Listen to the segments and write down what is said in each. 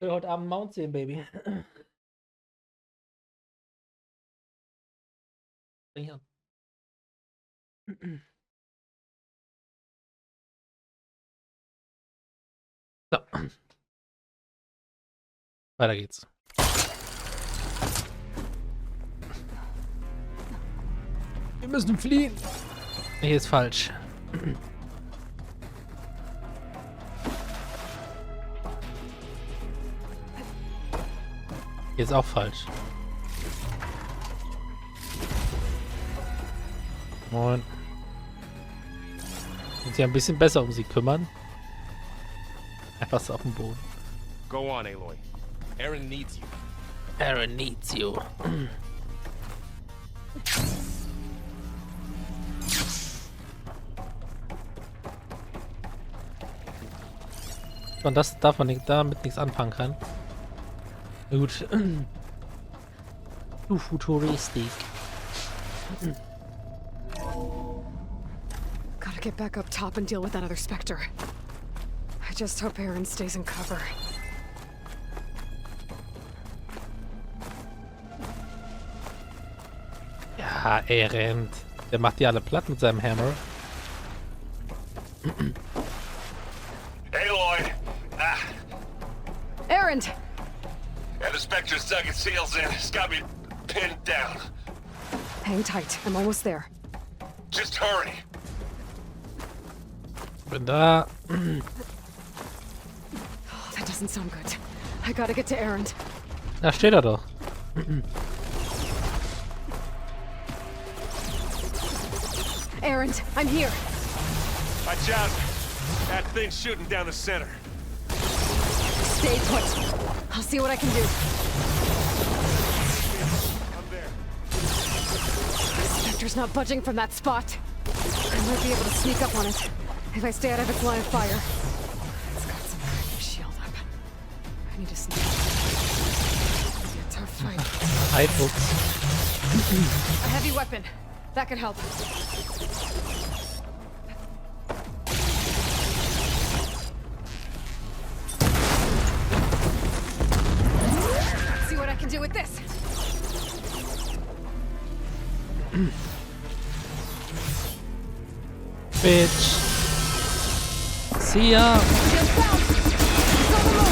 will heute Abend Mount sehen, Baby. Ja. So. Weiter geht's. Wir müssen fliehen. Hier ist falsch. Hier ist auch falsch. Moin. Muss sich ein bisschen besser um sie kümmern. Einfach so auf dem Boden. Go on, Aloy. Aaron needs you. Aaron needs you. Und das darf man nicht, damit nichts anfangen kann. Na gut. Du Futuristik. Gotta get back up top and deal with that other Spectre. I just hope Aaron stays in cover. Ja, er rennt. Der macht die alle platt mit seinem Hammer. Aloy! Ah, Aaron! yeah, the Spectre's dug its heels in. It's got me pinned down. Hang tight. I'm almost there. Just hurry. Bin da. Oh, that doesn't sound good. I gotta get to Aaron. Da steht er doch. Aaron, I'm here. Watch out. That thing's shooting down the center. Stay put. I'll see what I can do. I'm there. Spectre's not budging from that spot. I might be able to sneak up on it if I stay out of its line of fire. It's got some kind of shield up. I need to sneak. It'll be a tough fight. Hi, Fuchs. A heavy weapon. That could help. Let's see what I can do with this. Bitch. See ya. Just down. Go the road.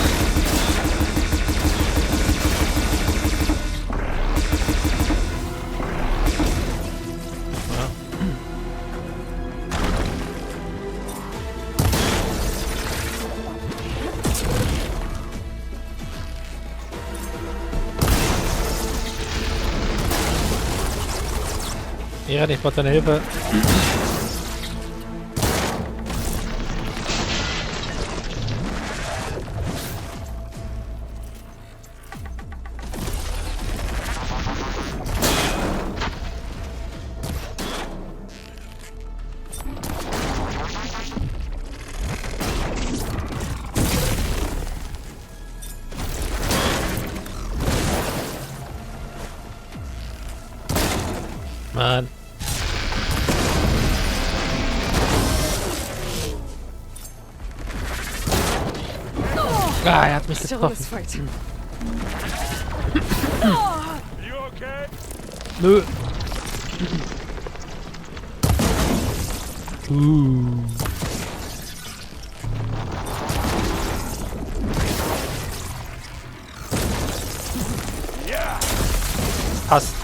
Ja, ich brauche deine Hilfe. Mann. Ah, er hat mich Still in this getroffen. fight. You okay? Nö. Yeah! Passt.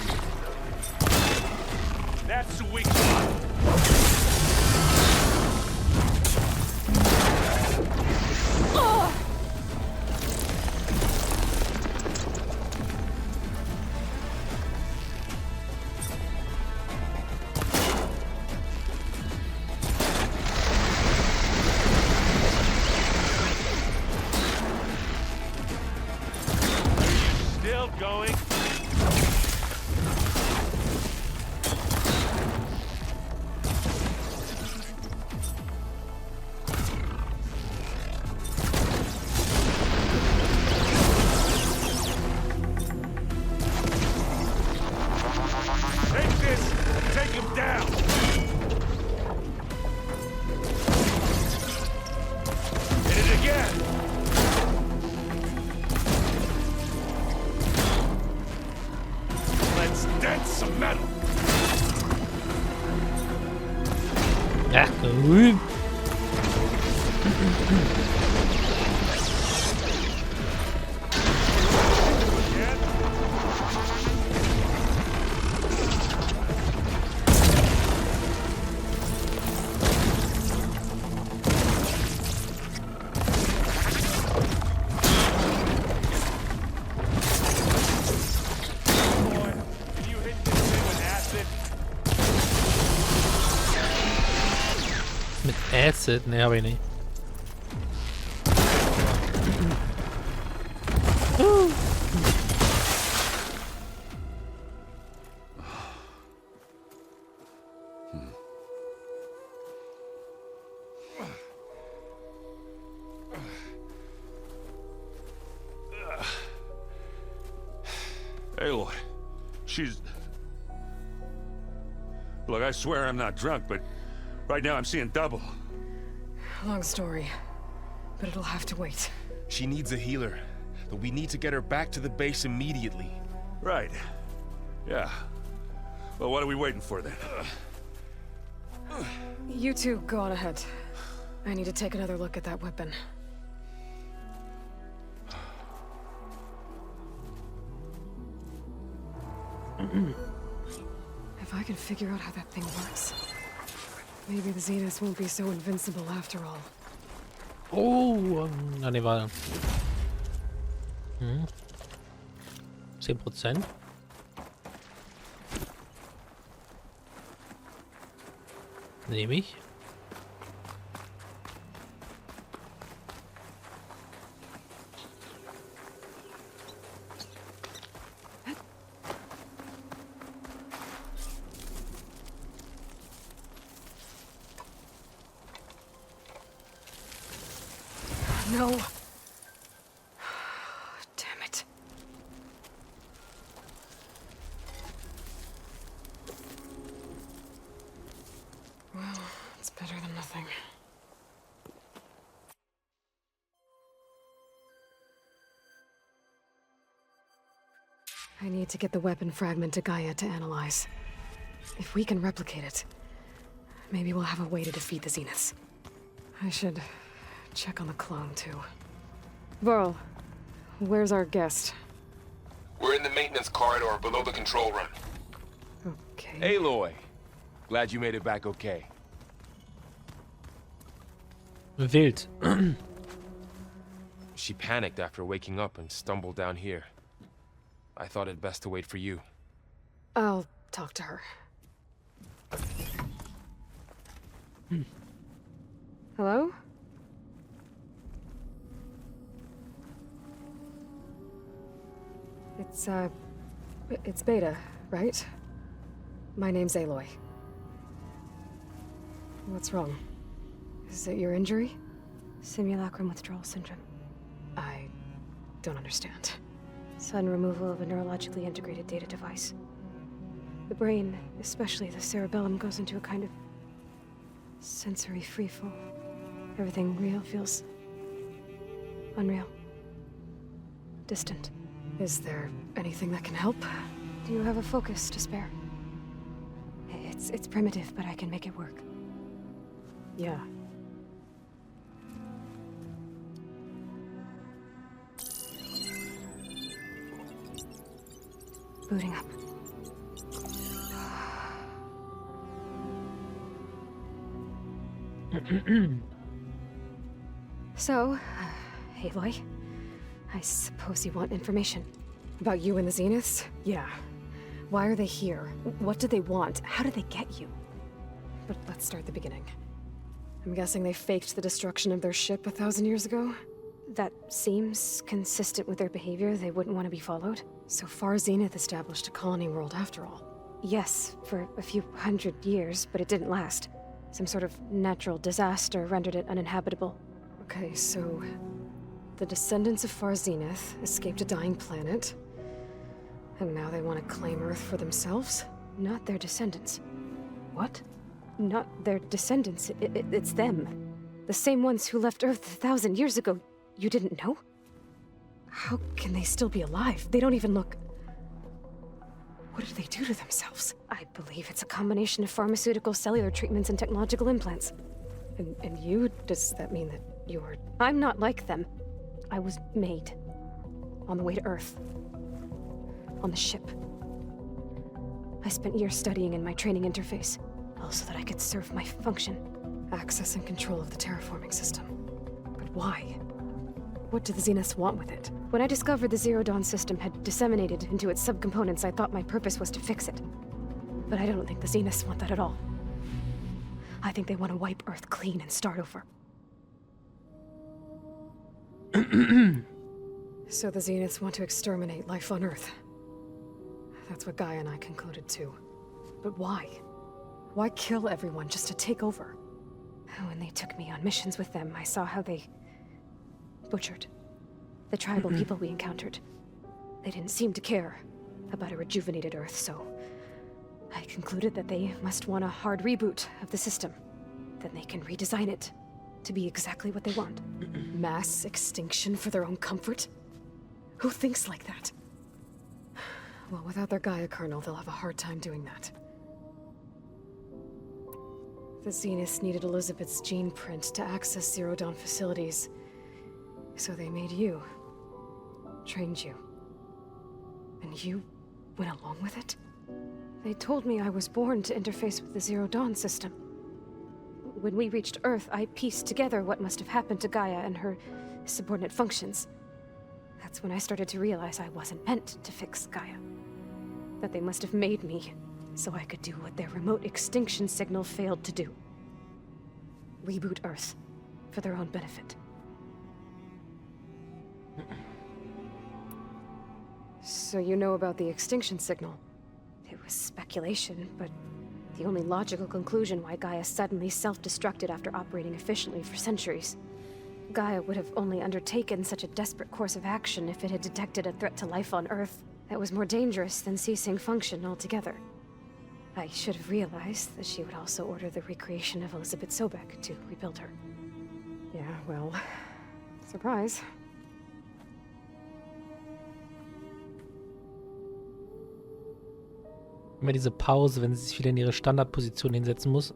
That's the weak spot. Still going. Ja, gut. Mit Acid? Ne, hab ich nicht. Aloy, she's... Look, I swear I'm not drunk, but right now I'm seeing double. Long story, but it'll have to wait. She needs a healer, but we need to get her back to the base immediately. Right. Yeah. Well, what are we waiting for then? You two go on ahead. I need to take another look at that weapon. If I can figure out how that thing works, maybe the Zeniths won't be so invincible after all. Oh, na ne, war 10%. Nehme ich. No. Damn it. Well, it's better than nothing. I need to get the weapon fragment to Gaia to analyze. If we can replicate it, maybe we'll have a way to defeat the Zeniths. I should check on the clone, too. Varl, where's our guest? We're in the maintenance corridor below the control room. Okay. Aloy, glad you made it back okay. Wild. She panicked after waking up and stumbled down here. I thought it best to wait for you. I'll talk to her. Hello? It's Beta, right? My name's Aloy. What's wrong? Is it your injury? Simulacrum withdrawal syndrome. I don't understand. Sudden removal of a neurologically integrated data device. The brain, especially the cerebellum, goes into a kind of sensory freefall. Everything real feels unreal. Distant. Is there anything that can help? Do you have a focus to spare? It's primitive, but I can make it work. Yeah. Booting up. So, Aloy, I suppose you want information. About you and the Zeniths? Yeah. Why are they here? What do they want? How did they get you? But let's start at the beginning. I'm guessing they faked the destruction of their ship 1,000 years ago? That seems consistent with their behavior. They wouldn't want to be followed. So Far Zenith established a colony world after all. Yes, for a few hundred years, but it didn't last. Some sort of natural disaster rendered it uninhabitable. Okay, so the descendants of Far Zenith escaped a dying planet, and now they want to claim Earth for themselves? Not their descendants. What? Not their descendants. It's them. The same ones who left Earth 1,000 years ago. You didn't know? How can they still be alive? They don't even look... What did they do to themselves? I believe it's a combination of pharmaceutical, cellular treatments, and technological implants. And you? Does that mean that you're... I'm not like them. I was made. On the way to Earth. On the ship. I spent years studying in my training interface, all so that I could serve my function. access and control of the terraforming system? But why? What do the Zeniths want with it? When I discovered the Zero Dawn system had disseminated into its subcomponents, I thought my purpose was to fix it. But I don't think the Zeniths want that at all. I think they want to wipe Earth clean and start over. So the Zeniths want to exterminate life on Earth. That's what Gaia and I concluded too. But why? Why kill everyone just to take over? When they took me on missions with them, I saw how they butchered the tribal people we encountered. They didn't seem to care about a rejuvenated Earth, so I concluded that they must want a hard reboot of the system. Then they can redesign it to be exactly what they want. Mass extinction for their own comfort? Who thinks like that? Well, without their Gaia kernel, they'll have a hard time doing that. The Zeniths needed Elizabeth's gene print to access Zero Dawn facilities. So they made you. Trained you. And you went along with it? They told me I was born to interface with the Zero Dawn system. When we reached Earth, I pieced together what must have happened to Gaia and her subordinate functions. That's when I started to realize I wasn't meant to fix Gaia. That they must have made me so I could do what their remote extinction signal failed to do. Reboot Earth for their own benefit. So you know about the extinction signal? It was speculation, but the only logical conclusion why Gaia suddenly self-destructed after operating efficiently for centuries. Gaia would have only undertaken such a desperate course of action if it had detected a threat to life on Earth that was more dangerous than ceasing function altogether. I should have realized that she would also order the recreation of Elizabeth Sobek to rebuild her. Yeah, well, surprise. Immer diese Pause, wenn sie sich wieder in ihre Standardposition hinsetzen muss.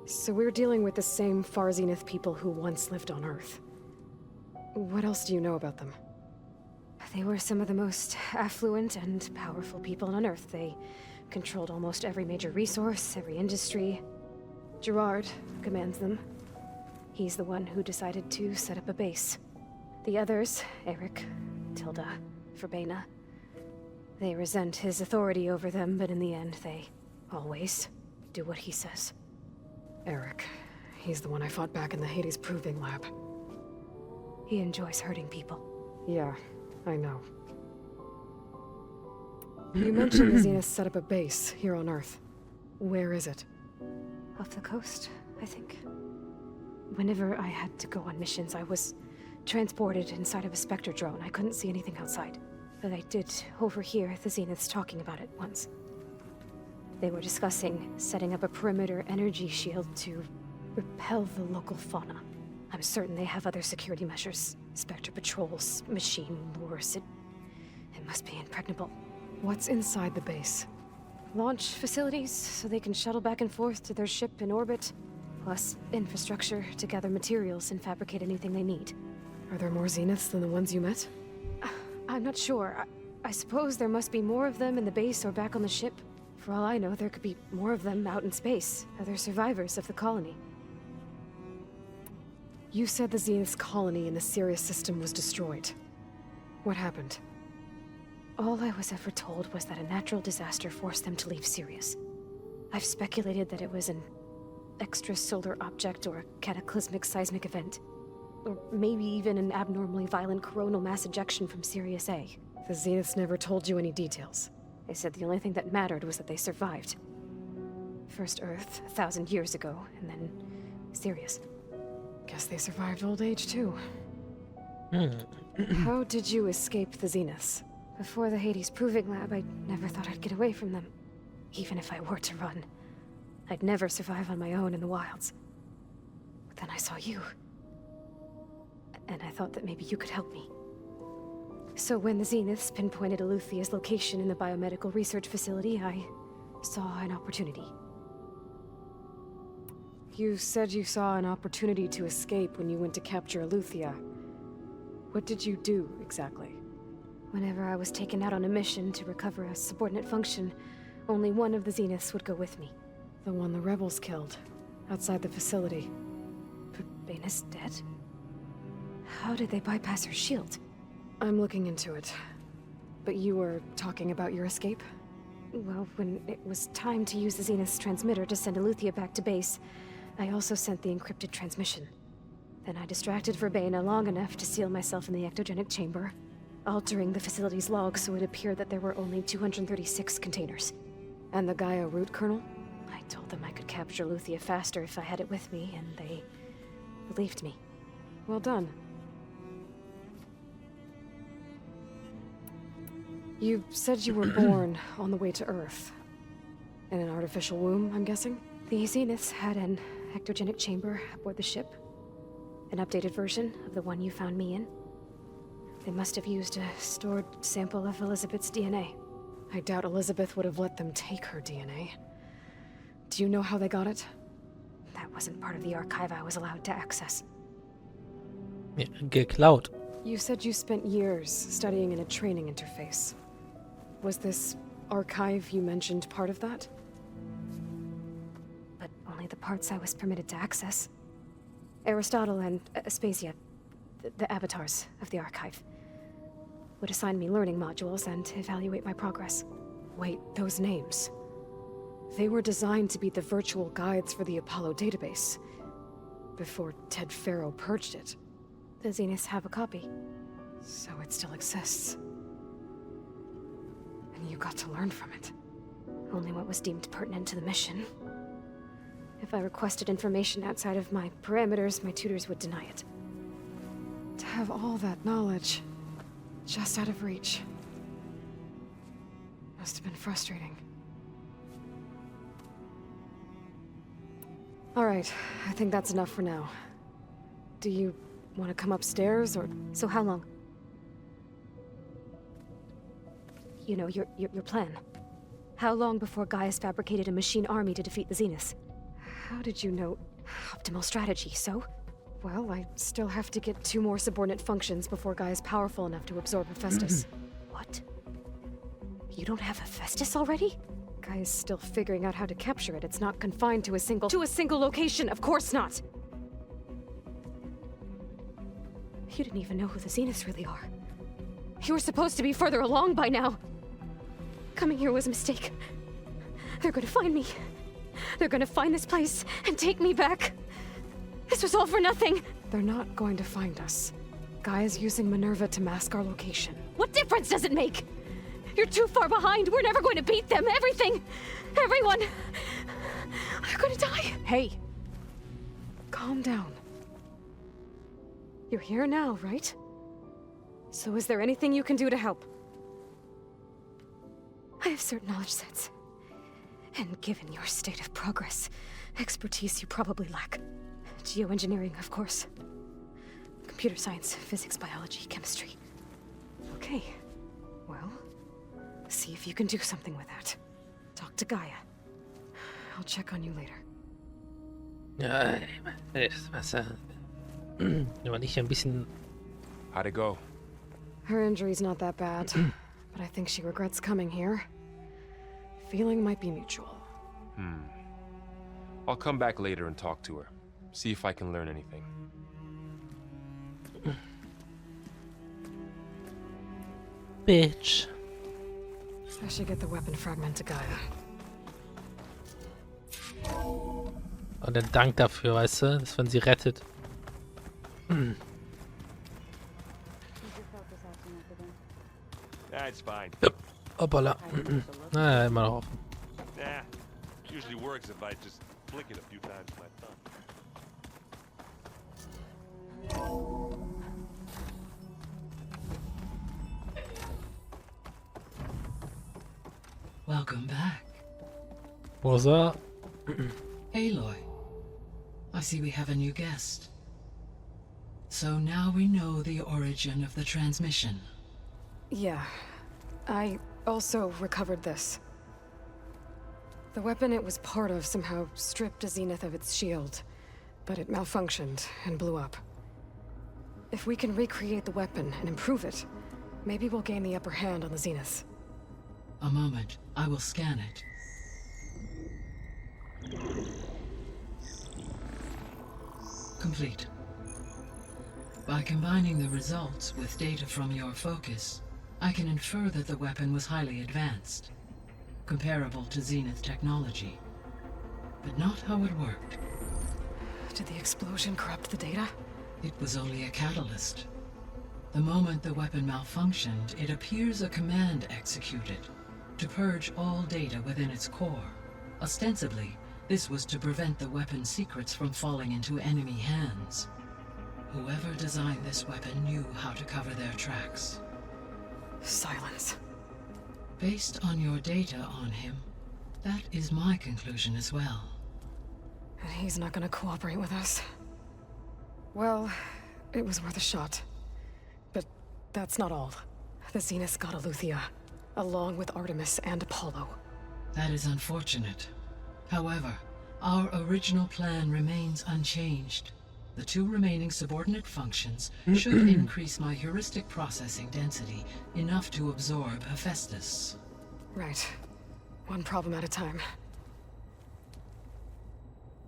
So we're dealing with the same Far Zenith people who once lived on Earth. What else do you know about them? They were some of the most affluent and powerful people on Earth. They controlled almost every major resource, every industry. Gerard commands them. He's the one who decided to set up a base. The others, Eric, Tilda, Verbena, they resent his authority over them, but in the end, they always do what he says. Eric. He's the one I fought back in the Hades Proving Lab. He enjoys hurting people. Yeah, I know. You mentioned the Zeniths set up a base here on Earth. Where is it? Off the coast, I think. Whenever I had to go on missions, I was transported inside of a Spectre drone. I couldn't see anything outside. But I did overhear the Zeniths talking about it once. They were discussing setting up a perimeter energy shield to repel the local fauna. I'm certain they have other security measures. Spectre patrols, machine lures. It must be impregnable. What's inside the base? Launch facilities, so they can shuttle back and forth to their ship in orbit. Plus, infrastructure to gather materials and fabricate anything they need. Are there more Zeniths than the ones you met? I'm not sure. I suppose there must be more of them in the base or back on the ship. For all I know, there could be more of them out in space, other survivors of the colony. You said the Zenith's colony in the Sirius system was destroyed. What happened? All I was ever told was that a natural disaster forced them to leave Sirius. I've speculated that it was an extrasolar object or a cataclysmic seismic event. Or maybe even an abnormally violent coronal mass ejection from Sirius A. The Zeniths never told you any details. They said the only thing that mattered was that they survived. First Earth, 1,000 years ago, and then Sirius. Guess they survived old age too. How did you escape the Zeniths? Before the Hades Proving Lab, I never thought I'd get away from them. Even if I were to run. I'd never survive on my own in the wilds. But then I saw you. And I thought that maybe you could help me. So when the Zeniths pinpointed Aluthia's location in the biomedical research facility, I saw an opportunity. You said you saw an opportunity to escape when you went to capture Aluthia. What did you do, exactly? Whenever I was taken out on a mission to recover a subordinate function, only one of the Zeniths would go with me. The one the rebels killed, outside the facility. Baina's dead? How did they bypass her shield? I'm looking into it. But you were talking about your escape? Well, when it was time to use the Zenith's transmitter to send Aluthia back to base, I also sent the encrypted transmission. Then I distracted Verbena long enough to seal myself in the ectogenic chamber, altering the facility's log so it appeared that there were only 236 containers. And the Gaia root kernel? I told them I could capture Aluthia faster if I had it with me, and they believed me. Well done. You said you were born on the way to Earth. In an artificial womb, I'm guessing? The Zeniths had an ectogenic chamber aboard the ship. An updated version of the one you found me in. They must have used a stored sample of Elizabeth's DNA. I doubt Elizabeth would have let them take her DNA. Do you know how they got it? That wasn't part of the archive I was allowed to access. Ja, geklaut. You said you spent years studying in a training interface. Was this archive you mentioned part of that? But only the parts I was permitted to access. Aristotle and Aspasia, the avatars of the archive, would assign me learning modules and evaluate my progress. Wait, those names. They were designed to be the virtual guides for the Apollo database, before Ted Faro purged it. The Zeniths have a copy. So it still exists. And you got to learn from it. Only what was deemed pertinent to the mission. If I requested information outside of my parameters, my tutors would deny it. To have all that knowledge, just out of reach. Must have been frustrating. Alright, I think that's enough for now. Do you want to come upstairs, or...? So how long? You know, your plan. How long before Gaia's fabricated a machine army to defeat the Zeniths? How did you know? Optimal strategy, so? Well, I still have to get 2 more subordinate functions before Gaia's powerful enough to absorb Hephaestus. What? You don't have Hephaestus already? Gaia's still figuring out how to capture it. It's not confined to a single location, of course not! You didn't even know who the Zeniths really are. You were supposed to be further along by now! Coming here was a mistake. They're gonna find me. They're gonna find this place and take me back. This was all for nothing. They're not going to find us. Gaia's using Minerva to mask our location. What difference does it make? You're too far behind. We're never going to beat them. Everything. Everyone. They're gonna die. Hey. Calm down. You're here now, right? So is there anything you can do to help? I have certain knowledge sets. And given your state of progress, expertise you probably lack. Geoengineering, of course. Computer science, physics, biology, chemistry. Okay. Well, see if you can do something with that. Talk to Gaia. I'll check on you later. Ja, was, wenn man nicht ein bisschen... How'd it go? Her injury's not that bad, but I think she regrets coming here. Feeling might be mutual. I'll come back later and talk to her. See if I can learn anything. Bitch. I should get the weapon fragment to Gaia. Und der Dank dafür, weißt du, dass man sie rettet. That's fine. Hoppala. Naja, immer noch offen. Nah, it usually works if I just flick it a few times with my thumb. Welcome back. What's up? Aloy, I see we have a new guest. So now we know the origin of the transmission. Yeah. I also recovered this. The weapon it was part of somehow stripped Zenith of its shield, but it malfunctioned and blew up. If we can recreate the weapon and improve it, maybe we'll gain the upper hand on the Zeniths. A moment. I will scan it. Complete. By combining the results with data from your focus, I can infer that the weapon was highly advanced, comparable to Zenith technology, but not how it worked. Did the explosion corrupt the data? It was only a catalyst. The moment the weapon malfunctioned, it appears a command executed to purge all data within its core. Ostensibly, this was to prevent the weapon's secrets from falling into enemy hands. Whoever designed this weapon knew how to cover their tracks. Silence. Based on your data on him, that is my conclusion as well. And he's not gonna cooperate with us. Well, it was worth a shot. But that's not all. The Zeniths got Aletheia, along with Artemis and Apollo. That is unfortunate. However, our original plan remains unchanged. The two remaining subordinate functions should increase my heuristic processing density enough to absorb Hephaestus. Right. One problem at a time.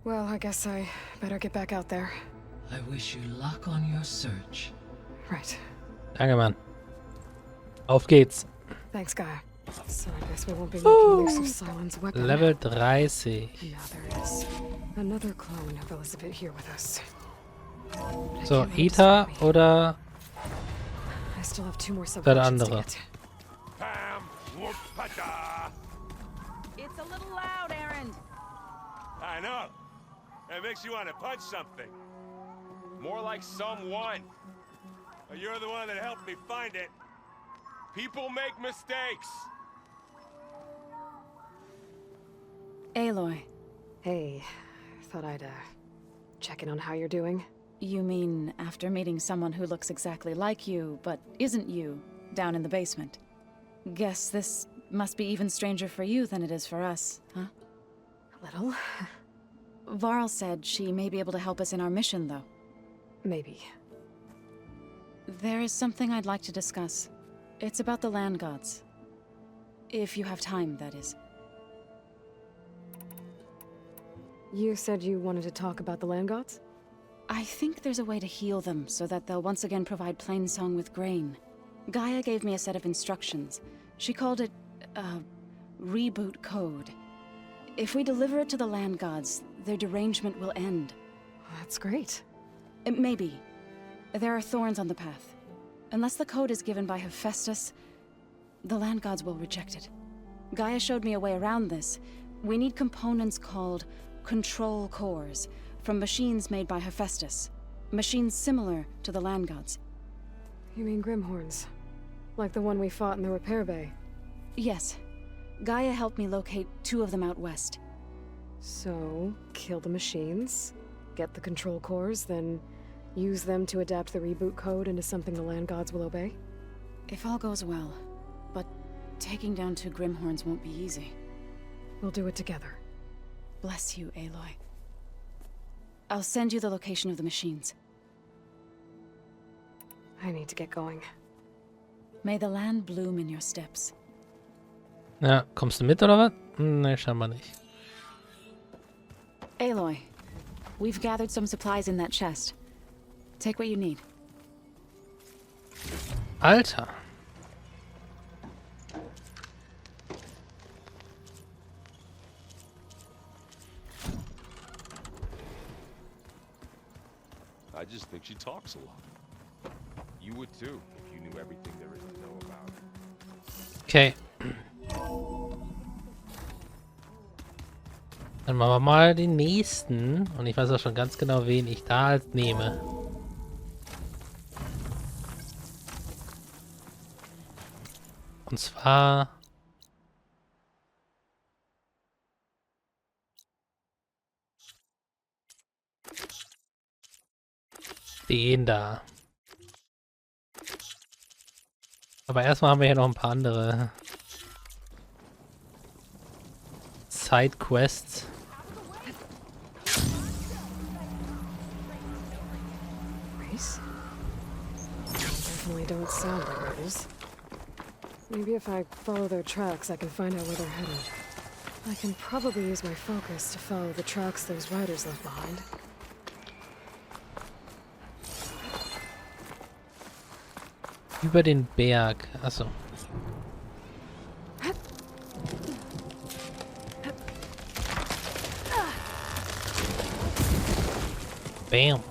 Well, I guess I better get back out there. I wish you luck on your search. Right. Danke, Mann. Auf geht's. Thanks, Gaia. So I guess we won't be making use of Silence weapon. Level 30. Now there is another clone of Elizabeth here with us. But I So, can't let him Ita stop me. oder I still have 2 more der subfunctions to andere? get. Pam, whoop-a-da. It's a little loud, Aaron. I know. That makes you want to punch something. More like someone. You're the one that helped me find it. People make mistakes. Aloy, Hey, thought I'd check in on how you're doing. you mean after meeting someone who looks exactly like you, but isn't you, down in the basement? Guess this must be even stranger for you than it is for us, huh? A little. Varl said she may be able to help us in our mission, though. Maybe. There is something I'd like to discuss. It's about the land gods. If you have time, that is. You said you wanted to talk about the land gods? I think there's a way to heal them so that they'll once again provide Plainsong with grain. Gaia gave me a set of instructions. She called it, reboot code. If we deliver it to the land gods, their derangement will end. That's great. Maybe. There are thorns on the path. Unless the code is given by Hephaestus, the land gods will reject it. Gaia showed me a way around this. We need components called control cores from machines made by Hephaestus. Machines similar to the land gods. You mean Grimhorns? Like the one we fought in the repair bay? Yes. Gaia helped me locate 2 of them out west. So, kill the machines, get the control cores, then use them to adapt the reboot code into something the land gods will obey? If all goes well. But taking down 2 Grimhorns won't be easy. We'll do it together. Bless you, Aloy. I'll send you the location of the machines. I need to get going. May the land bloom in your steps. Ja, kommst du mit oder was? Ne, scheinbar nicht. Aloy, we've gathered some supplies in that chest. Take what you need. Alter. I just think she talks a lot. You would too, if you knew everything there is to know about her. Okay. Dann machen wir mal den nächsten. Und ich weiß auch schon ganz genau, wen ich da als nehme. Und zwar... den da. Aber erstmal haben wir hier noch ein paar andere Side-Quests. Race? Definitely don't sound like rebels. Maybe if I follow their tracks, I can find out where they're headed. I can probably use my focus to follow the tracks those riders left behind. Über den Berg. Achso. Bam.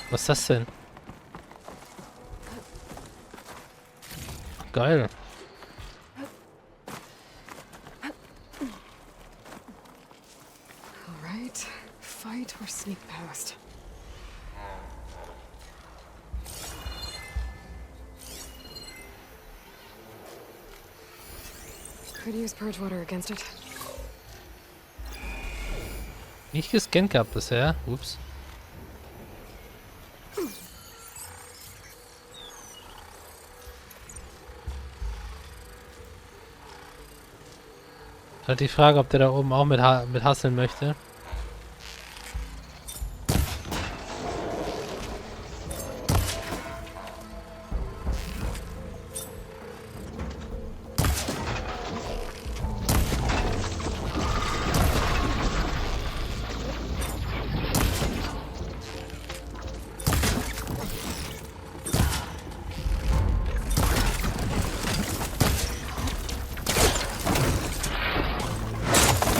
Was ist das denn? Geil. All right, fight or sneak past. Could use purge water against it. Nicht gescannt gehabt bisher. Ups. Halt die Frage, ob der da oben auch mit hasseln möchte.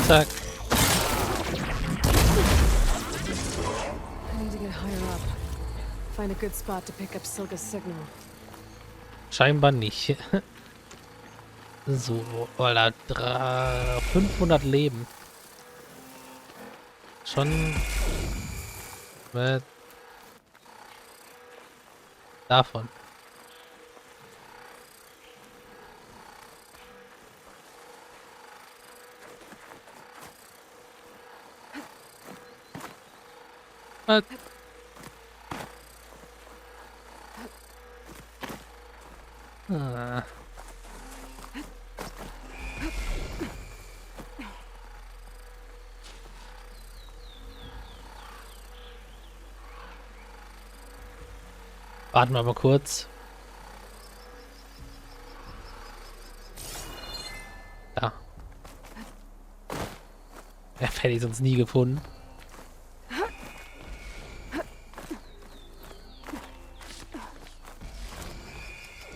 Zack. I need to get higher up. Find a good spot to pick up Silga's signal. Scheinbar nicht. So, Alter, 500 Leben. Schon davon. Was? Ah. Warten wir mal kurz. Da. Ja, hätte ich sonst nie gefunden.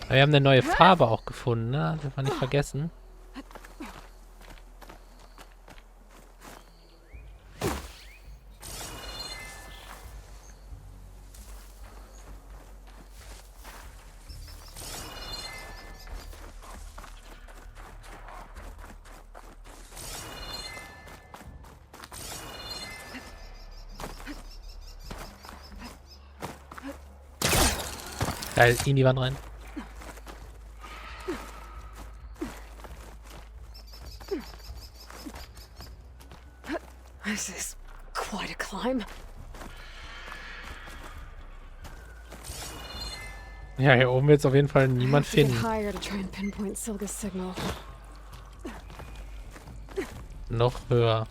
Aber wir haben eine neue Farbe auch gefunden, ne? Darf man nicht vergessen. Geil, in die Wand rein. This is quite a climb. Ja, hier oben wird es auf jeden Fall niemand I have to get finden. higher to try and pinpoint Silga's signal. Noch höher.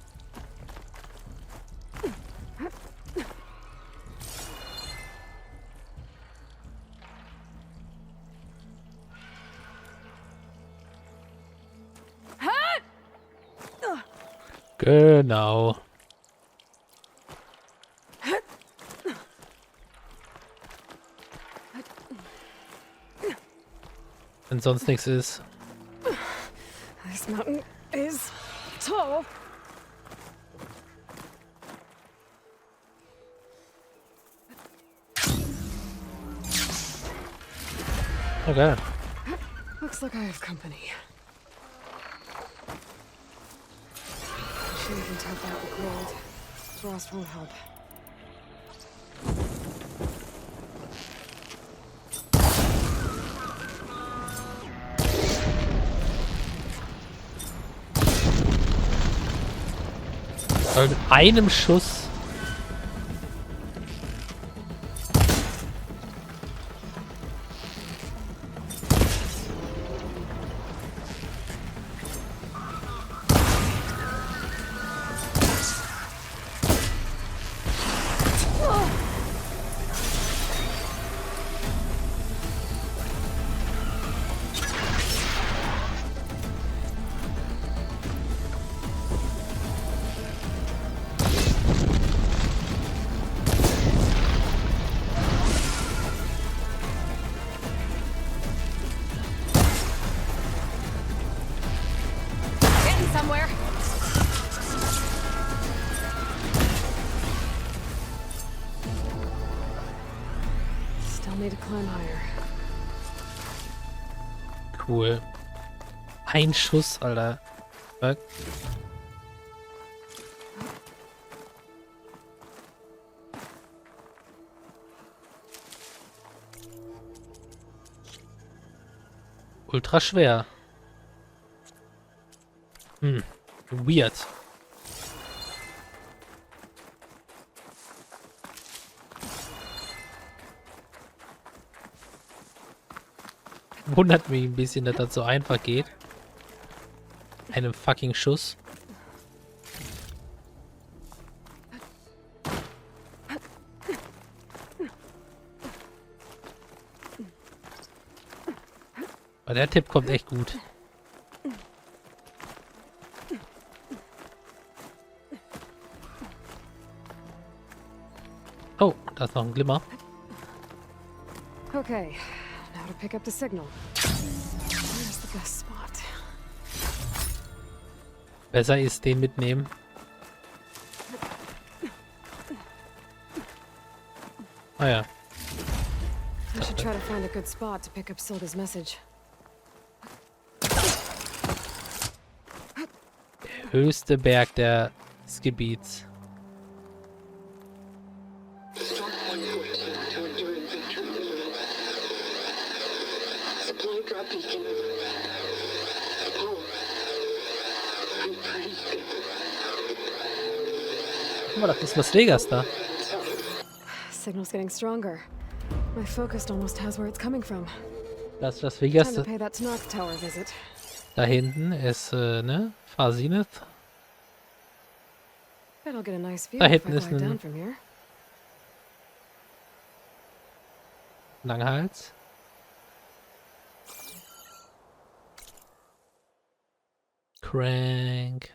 Genau. Wenn sonst nichts ist. This mountain is tall. Okay. Looks like I have company. Sure you can tap out with gold. Frost won't help. Mit einem Schuss. somewhere. Still need to climb higher. Cool. Ein Schuss, Alter. Fuck. Ultra-Schwer. Weird. Wundert mich ein bisschen, dass das so einfach geht. Einem fucking Schuss. Aber der Tipp kommt echt gut. Oh, da ist noch ein Glimmer. Okay, now to pick up the signal. Where's the best spot? Besser ist den mitnehmen. Ah ja. I should try to find a good spot to pick up Silga's message. Der höchste Berg des Gebiets. Guck mal, das ist Las Vegas da. Signal's getting stronger. My focus almost has where it's coming from. Das ist Las Vegas. Time to pay that Knock Tower visit. Da hinten ist, ne? Far Zenith. Bet I'll get a nice view Da if I hinten ist glide down ein from here. Langhals. Crank.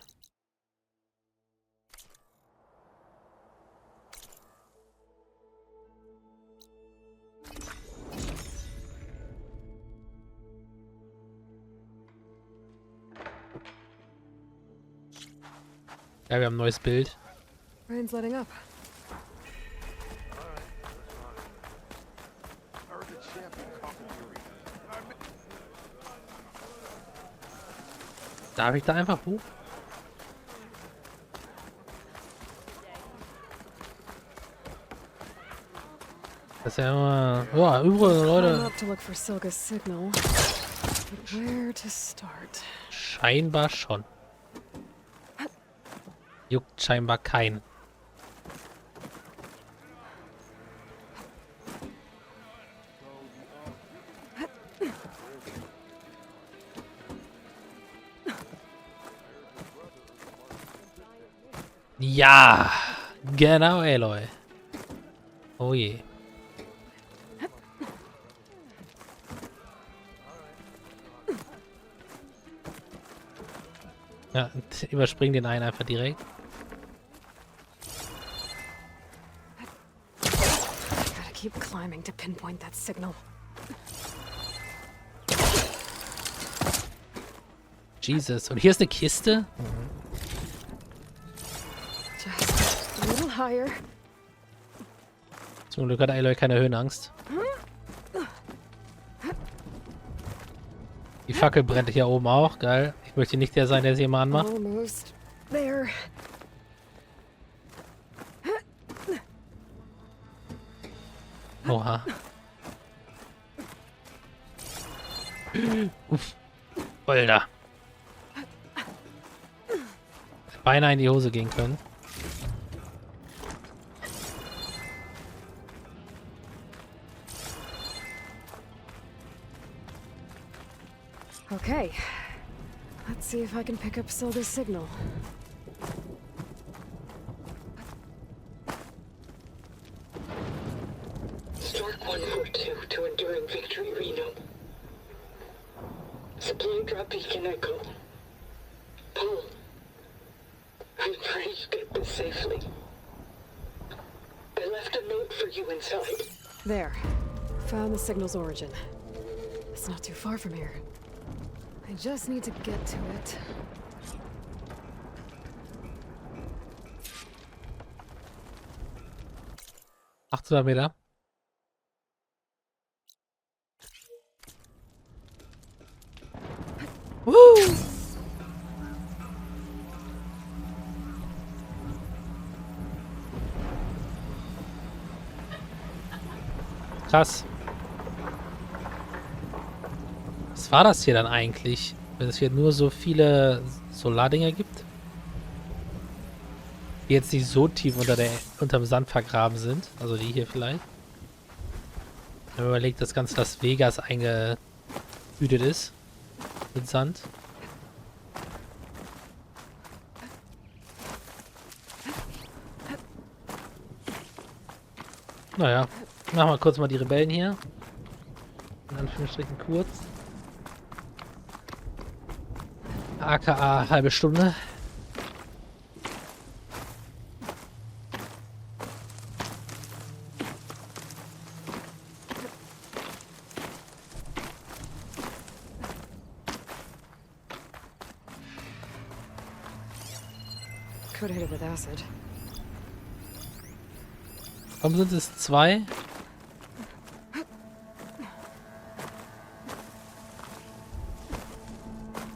Ja, wir haben ein neues Bild. Rain's letting up. Darf ich da einfach hoch? Das ist ja immer... Ja, übrigens, I'm Leute. up to look for Silga's signal. But where to start? Scheinbar schon. Juckt scheinbar keinen. Ja, genau, Aloy. Oh je. Ja, überspring den einen einfach direkt. Gotta keep climbing to pinpoint that signal. Jesus. Und hier ist eine Kiste. Just a little higher. Zum Glück hat Aloy keine Höhenangst. Die Fackel brennt hier oben auch. Geil. Ich möchte nicht der sein, der sie immer anmacht. Almost there. Oha. Uff. Alter. Beinahe in die Hose gehen können. Okay. Let's see if I can pick up Silga's signal. Stark 142 to Enduring Victory, Reno. Supply drop beacon echo. Paul. I'm trying to escape this safely. I left a note for you inside. There. Found the signal's origin. It's not too far from here. I just need to get to it. 800 Meter. Woo! Krass. Was war das hier dann eigentlich? Wenn es hier nur so viele Solardinger gibt? Die jetzt nicht so tief unterm Sand vergraben sind. Also die hier vielleicht. Wenn man überlegt, dass ganz Las Vegas eingehütet ist. Mit Sand. Naja, machen wir kurz mal die Rebellen hier. In Anführungsstrichen kurz. AKA halbe Stunde. Could hit it with acid. Warum sind es 2?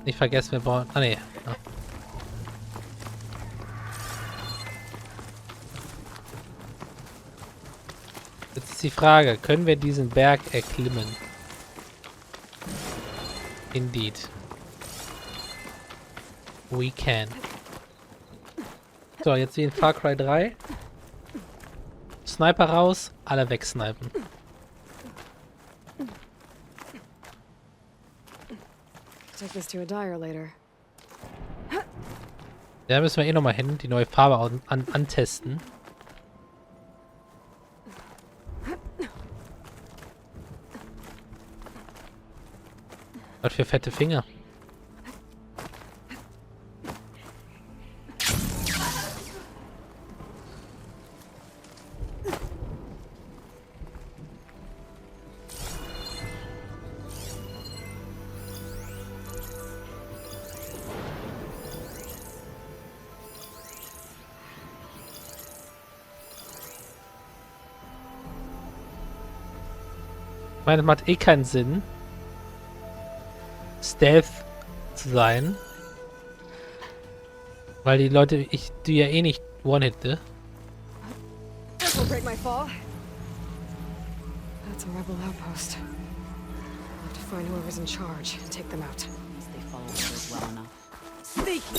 Nicht vergessen, wir brauchen... Ah, ne. Ja. Jetzt ist die Frage, können wir diesen Berg erklimmen? Indeed. We can. So, jetzt wie in Far Cry 3. Sniper raus, alle wegsnipen. Take this to a dyer later. Da müssen wir eh nochmal hin, die neue Farbe antesten. Was für fette Finger. Ich meine, es macht eh keinen Sinn, Stealth zu sein. Weil die Leute, die ja eh nicht one-hitte. This will break my fall. That's a rebel outpost. I'll have to find whoever's in charge and take them out. They follow orders well enough. Sneaky!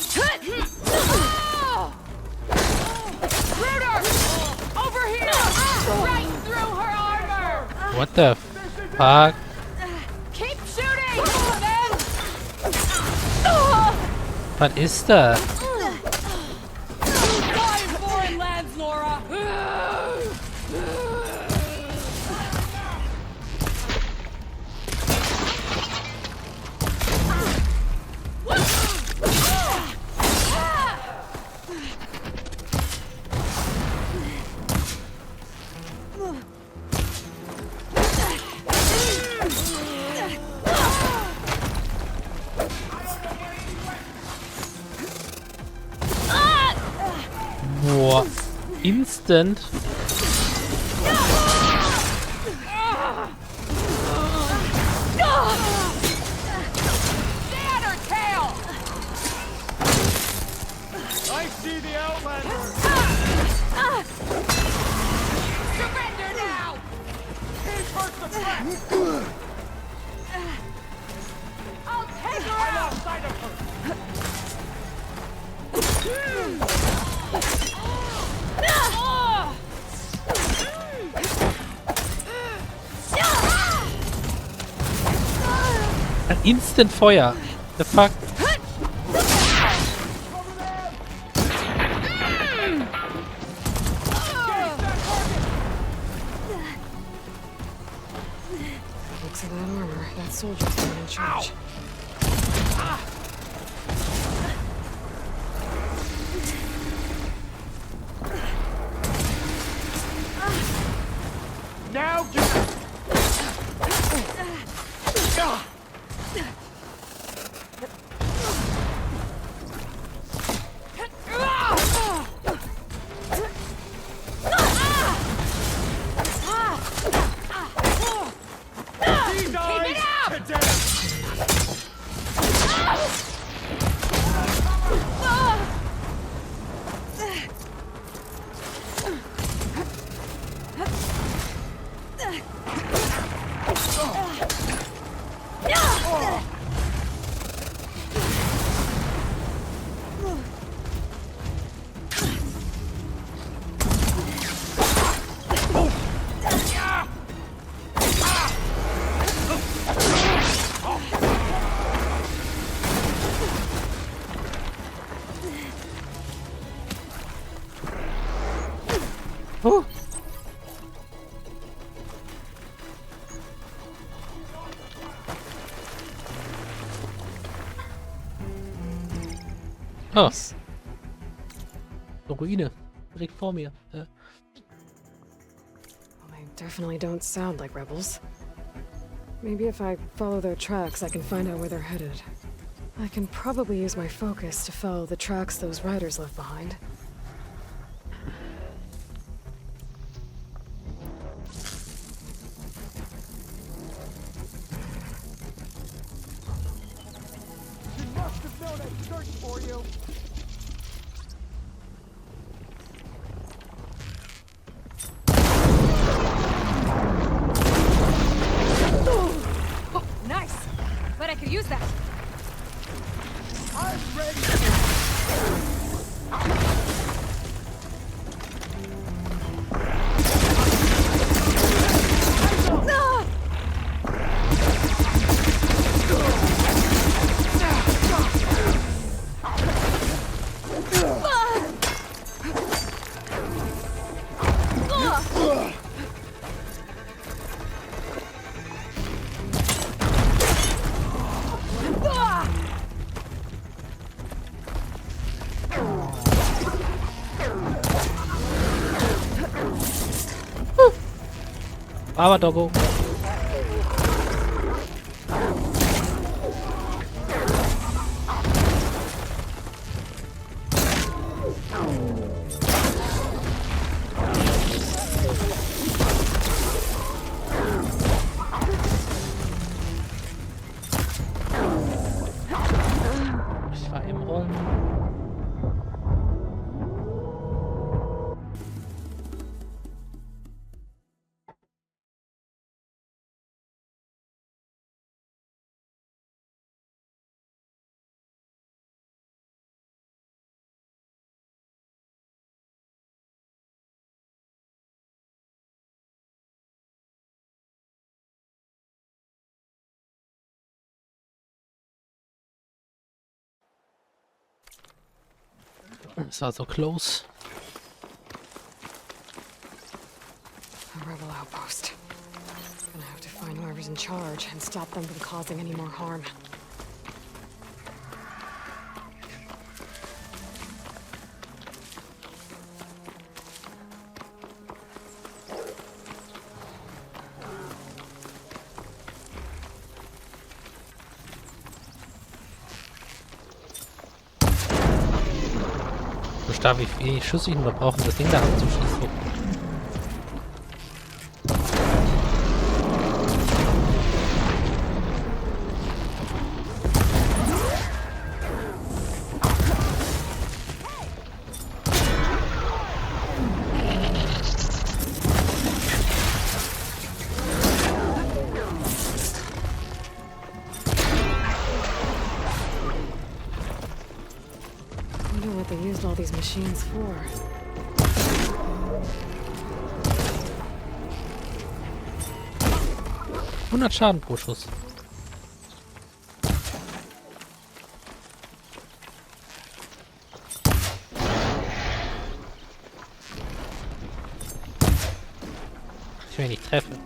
Rooter! Over here! Right through her armor! What the fuck? Keep shooting! Then! Was ist das? Die in foreign lands, Nora! Boah. Instant. I see the Outlander! Surrender now! He's first the threat! I'll take her I out! lost sight of her! Ein Instant Feuer. The fuck? Looks at that armor. That soldier's the one in charge. Now get... Oh. Oh. Eine Ruine. Direkt vor mir. Well, they definitely don't sound like rebels. Maybe if I follow their tracks, I can find out where they're headed. I can probably use my focus to follow the tracks those riders left behind. Oh, nice! Bet I could use that. Aber Doggo. Ich war im Rum. Es war so close. A rebel outpost. Gonna have to find whoever's in charge and stop them from causing any more harm. So stark, wie wenig Schuss ich nur brauche, um das Ding da abzuschießen. I wonder what they used all these machines for. 100 Schaden pro Schuss. Ich will nicht treffen.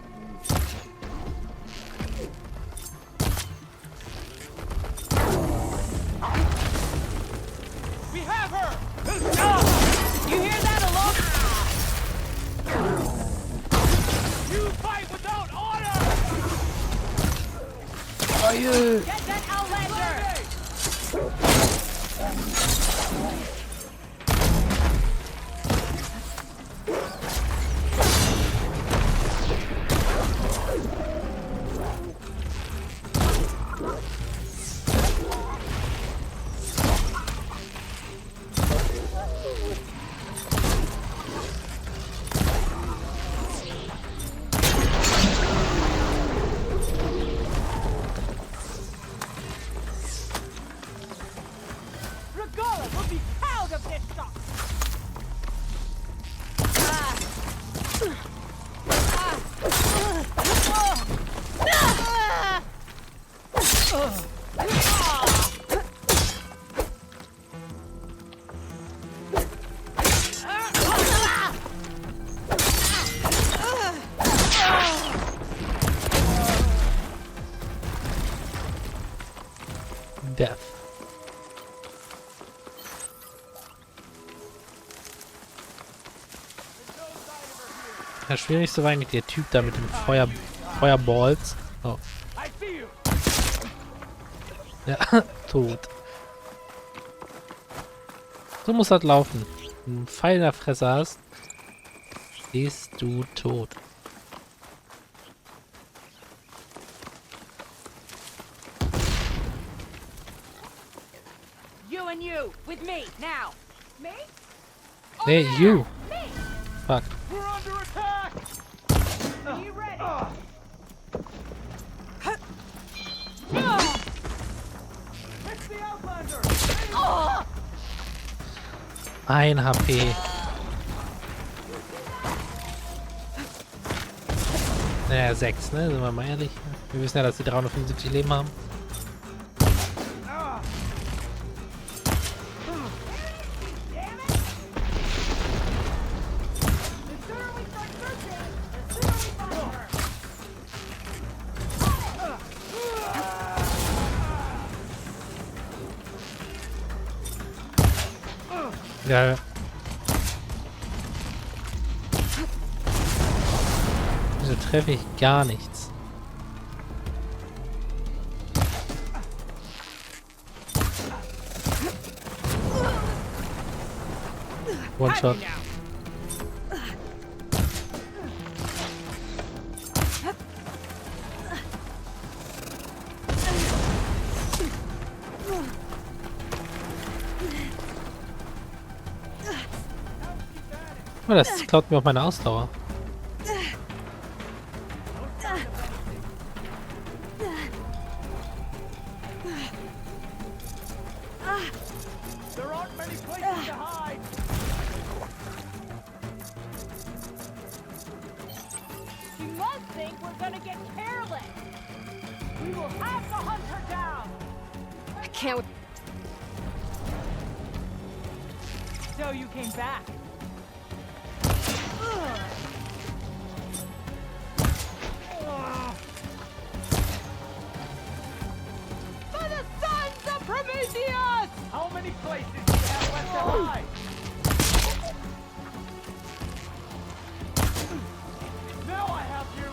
Das Schwierigste war eigentlich der Typ da mit dem Feuerballs. Oh. Ja, tot. So muss das laufen. Wenn du einen Pfeil in der Fresse hast, bist du tot. You and you, with me, now. Me? Hey, you. Fuck. We're under attack! Are you ready? It's the Outlander! Ein HP. Naja, 6, ne? Sind wir mal ehrlich. Wir wissen ja, dass die 375 Leben haben. Ja. Wieso treffe ich gar nichts? One-Shot. Oh, das klaut mir auch meine Ausdauer. There aren't many places to hide! She must think we're gonna get careless! We will have to hunt her down! I can't. So you came back. For the sons of Prometheus! How many places do you have left to hide? Now I have you!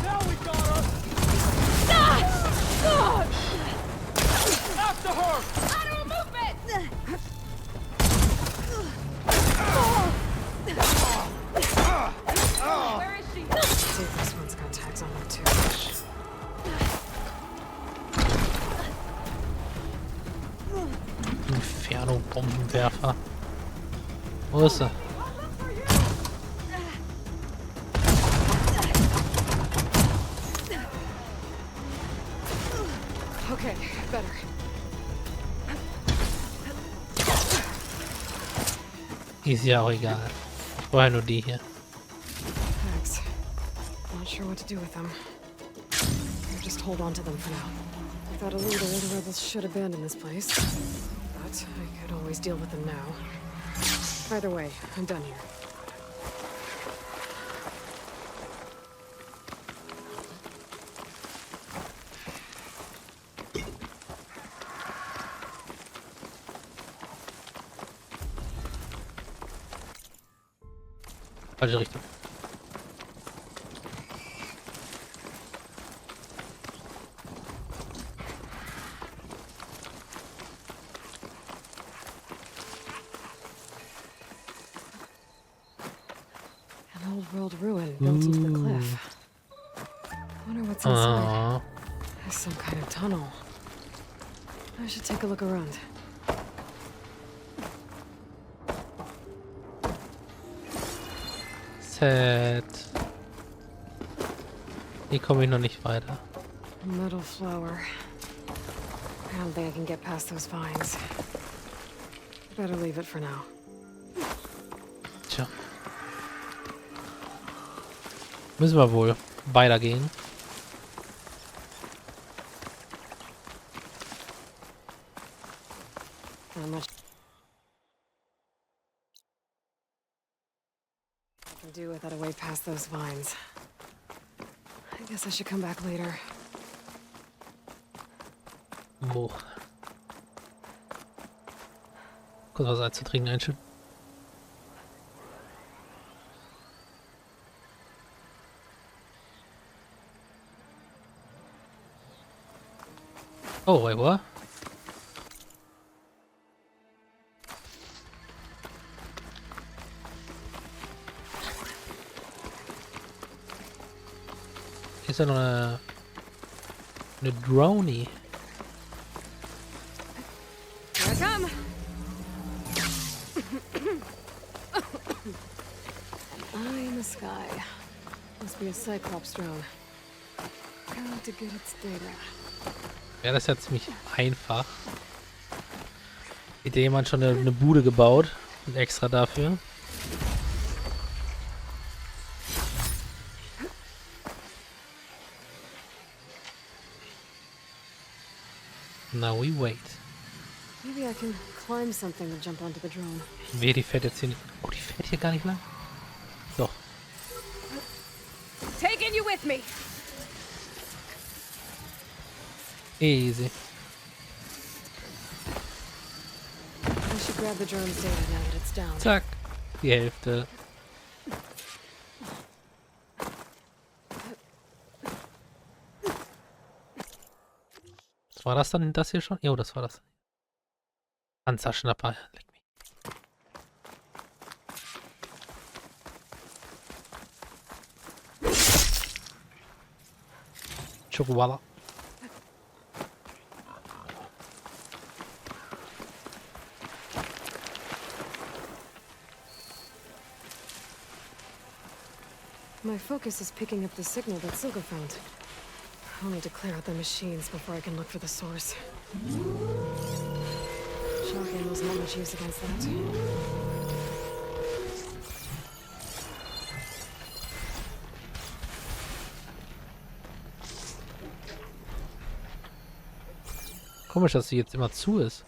Now we got her! After her! Lateral movement! Where is she? See if this one's got tags on them too. Inferno-Bombenwerfer. Wo ist er? Okay, better. Ist ja auch egal. Ich brauche ja nur die hier. Thanks. Not sure what to do with them. I'll just hold on to them for now. I thought a leader, the rebels should abandon this place. But I could always deal with them now. Either way, I'm done here. Falsche Richtung. An old world ruin built into the cliff. Wonder what's inside. There's some kind of tunnel. I should take a look around. Sad. Hier komme ich noch nicht weiter. A metal flower. I don't think I can get past those vines. Better leave it for now. Tja. Müssen wir wohl weitergehen. past those vines. I guess I should come back later. Wo? Kurz was einzutrinken einschütten. Oh, wait, what? Hier ist ja noch eine Droney. Here I come! Eye in the sky. Must be a Cyclops drone. Got to get its data. Ja, das ist ja ziemlich einfach. Hat ja jemand schon eine Bude gebaut und extra dafür. Now we wait. Maybe I can climb something and jump onto the drone. Wer, die fährt jetzt hier nicht. Oh, die fährt hier gar nicht lang. Doch. Taking you with me! Easy. I should grab the drone's data now that it's down. Zack. Die Hälfte. Was war das dann? Das hier schon? Jo, das war das. Panzerschnapper. Leck mich. Chocolate. My focus is picking up the signal that Silga found. I'll need to clear out the machines before I can look for the source. Shotgun was not much use against that. Komisch, dass sie jetzt immer zu ist.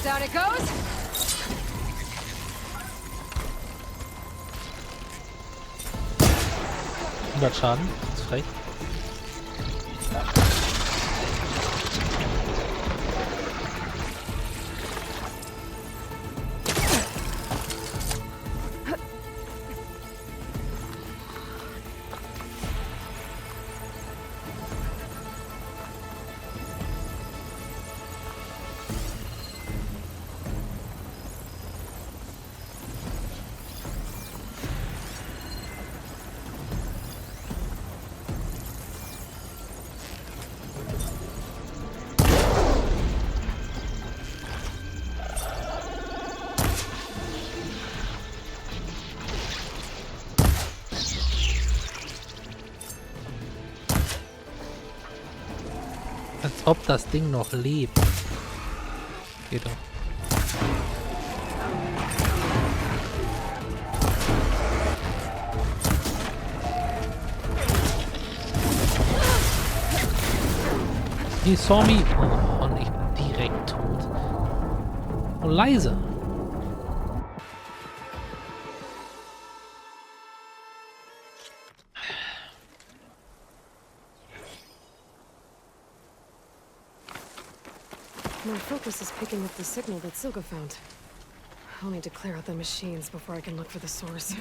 Down it goes! 100 Schaden. Das ist frech. Als ob das Ding noch lebt. Geht doch. He saw me. Oh, und ich bin direkt tot. Oh, leise. My focus is picking up the signal that Silga found. I'll need to clear out the machines before I can look for the source.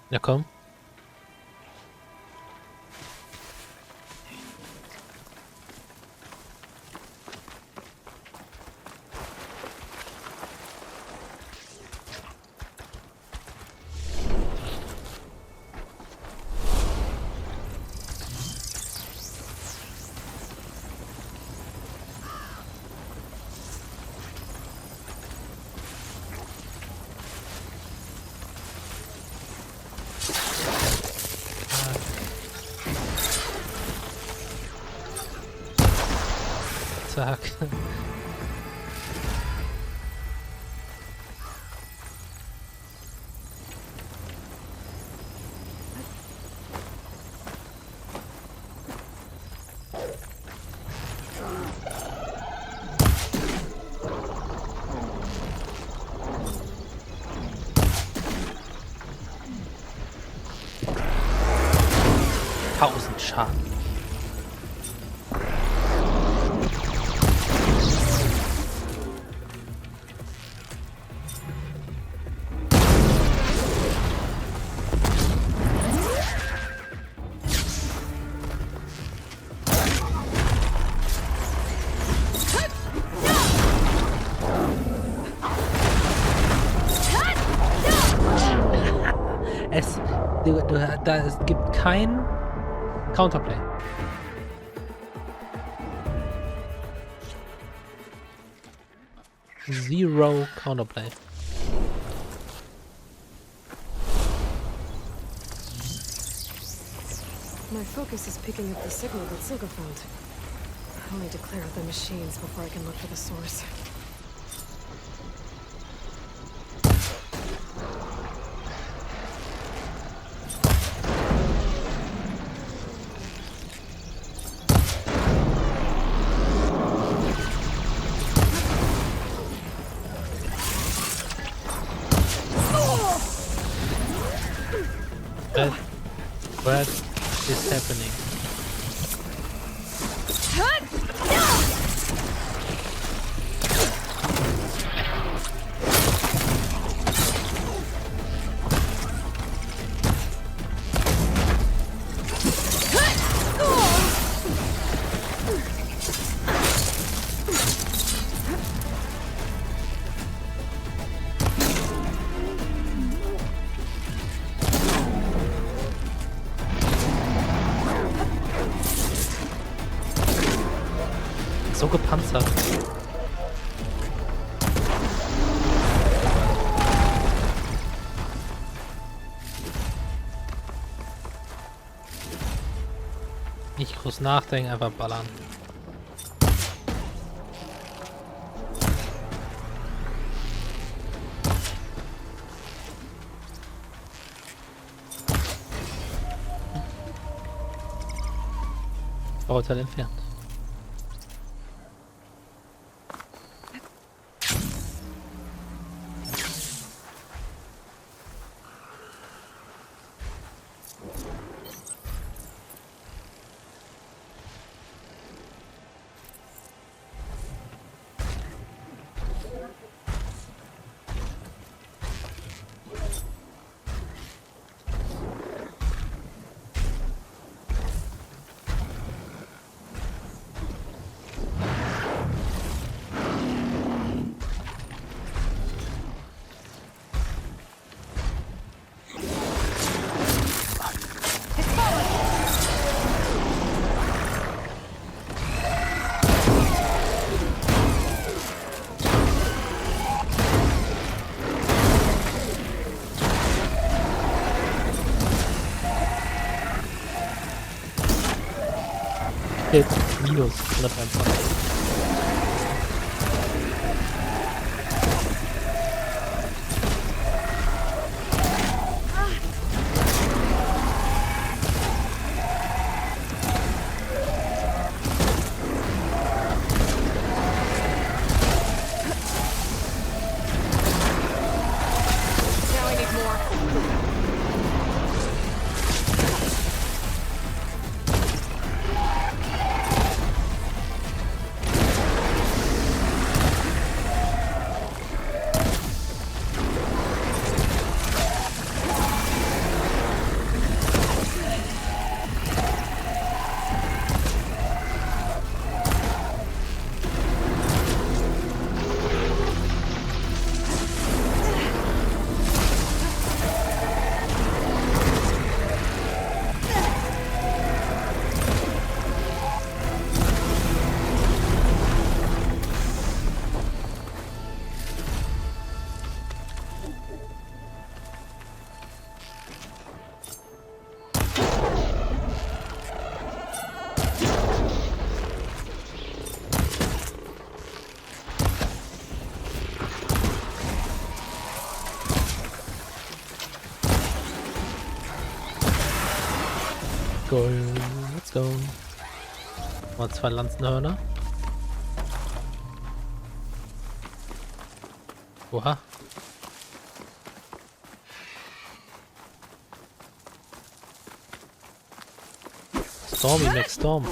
Na komm. Zack. 1000 Schaden. Es gibt kein Counterplay. Zero Counterplay. My focus is picking up the signal that Silga found. I'll need to clear out the machines before I can look for the source. What is happening? So gepanzert. Nicht groß nachdenken, einfach ballern. Bauteil entfernt. Jetzt minus 123. go, let's go. Mal 2 Lanzenhörner. Oha. Stormy McStorm.